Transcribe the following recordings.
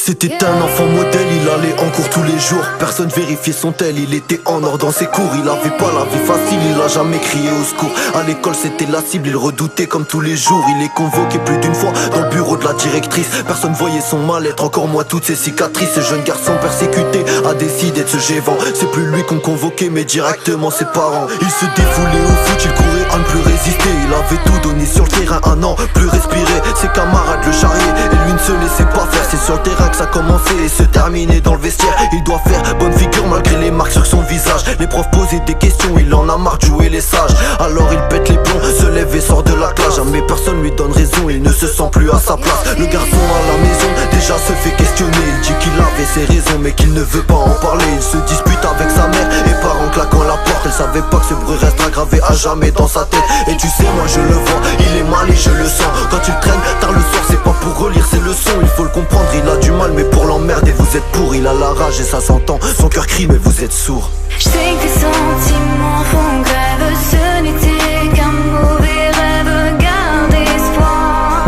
C'était un enfant modèle, il allait en cours tous les jours. Personne vérifiait son tel, il était en ordre dans ses cours. Il avait pas la vie facile, il a jamais crié au secours. À l'école c'était la cible, il redoutait comme tous les jours. Il est convoqué plus d'une fois dans le bureau de la directrice. Personne voyait son mal-être, encore moins toutes ses cicatrices. Ce jeune garçon persécuté a décidé de se gévant. C'est plus lui qu'on convoquait mais directement ses parents. Il se défoulait au foot, il courait à ne plus résister. Il avait tout donné sur le terrain, un an plus respiré. Ses camarades le charriaient et lui ne se laissait pas faire. C'est sur le terrain que ça commençait et se terminait dans le vestiaire. Il doit faire bonne figure malgré les marques sur son visage. Les profs posaient des questions, il en a marre de jouer les sages. Alors il pète les plombs, se lève et sort de la classe. Jamais personne lui donne raison, il ne se sent plus à sa place. Le garçon à la maison déjà se fait questionner. Il dit qu'il avait ses raisons mais qu'il ne veut pas en parler. Il se dispute avec sa mère et part en claquant la porte. Elle savait pas que ce bruit restera gravé à jamais dans sa tête. Et tu sais moi je le vois, il est mal et je le sens. Quand il traîne tard le soir c'est pas pour relire ses leçons. Il faut le comprendre, il a du mal mais pour l'emmerder vous êtes pour. Il a la rage et ça s'entend, son cœur crie mais vous êtes sourd. Je sais que tes sentiments font grève, ce n'était qu'un mauvais rêve, garde espoir.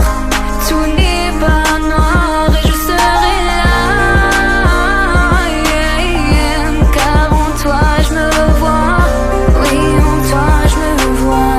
Tout n'est pas noir et je serai là, car en toi je me vois, oui en toi je me vois.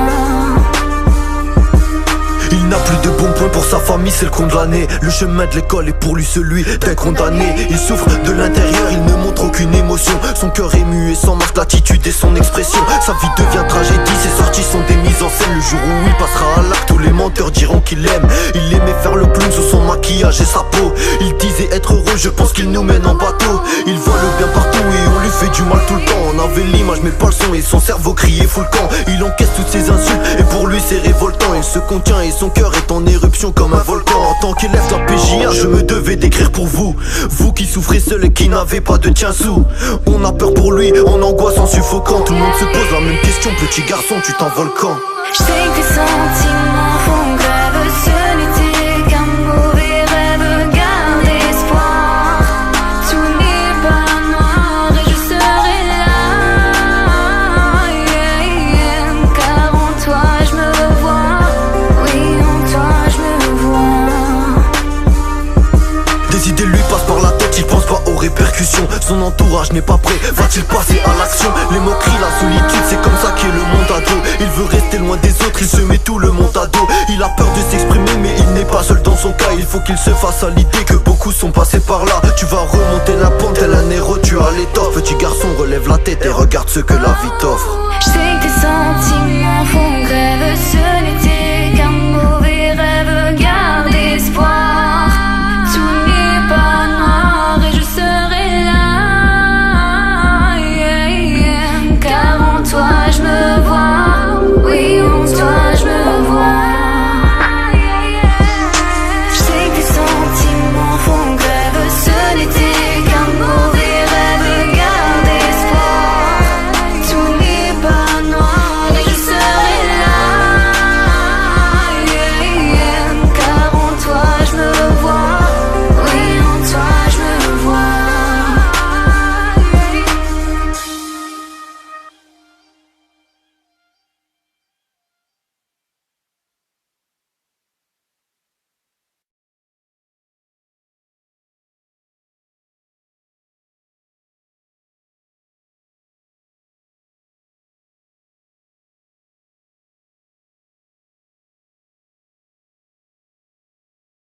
Il n'a plus de bons points pour sa famille, c'est le condamné. Le chemin de l'école est pour lui celui d'un condamné. Il souffre de l'intérieur, il ne montre aucune émotion. Son cœur est muet, sans marque l'attitude et son expression. Sa vie devient tragédie, ses sorties sont des mises en scène. Le jour où il passera à l'acte, tous les menteurs diront qu'il l'aime. Il aimait faire le clown sous son maquillage et sa peau. Il disait être heureux, je pense qu'il nous mène en bateau. Il voit le bien partout et on lui fait du mal tout le temps. On avait l'image mais pas le son et son cerveau criait full camp. Il encaisse toutes ces insultes et pour lui c'est révoltant. Il se contient et son cœur est en éruption comme un volcan. En tant qu'élève de la PJA, je me devais d'écrire pour vous. Vous qui souffrez seul et qui n'avez pas de tiens-sous. On a peur pour lui, en angoisse, en suffocant. Tout le monde se pose la même question, petit garçon, tu t'envoles quand? Je sais que tes sentiments font grève, ce n'était qu'un mauvais rêve, garde espoir. Tout n'est pas noir et je serai là, car en toi je me vois, oui en toi je me vois. Des idées lui passent par la tête, il pense pas aux répercussions. Son entourage n'est pas prêt, va-t-il passer à l'action? Les moqueries, la solitude, c'est comme ça qu'est le monde ado. Il veut rester loin des autres, il se met tout le monde à dos. Il a peur de s'exprimer mais il n'est pas seul dans son cas. Il faut qu'il se fasse à l'idée que beaucoup sont passés par là. Tu vas remonter la pente, tel un héros, tu as l'étoffe. Petit garçon, relève la tête et regarde ce que la vie t'offre. Je sais que tes sentiments font grève,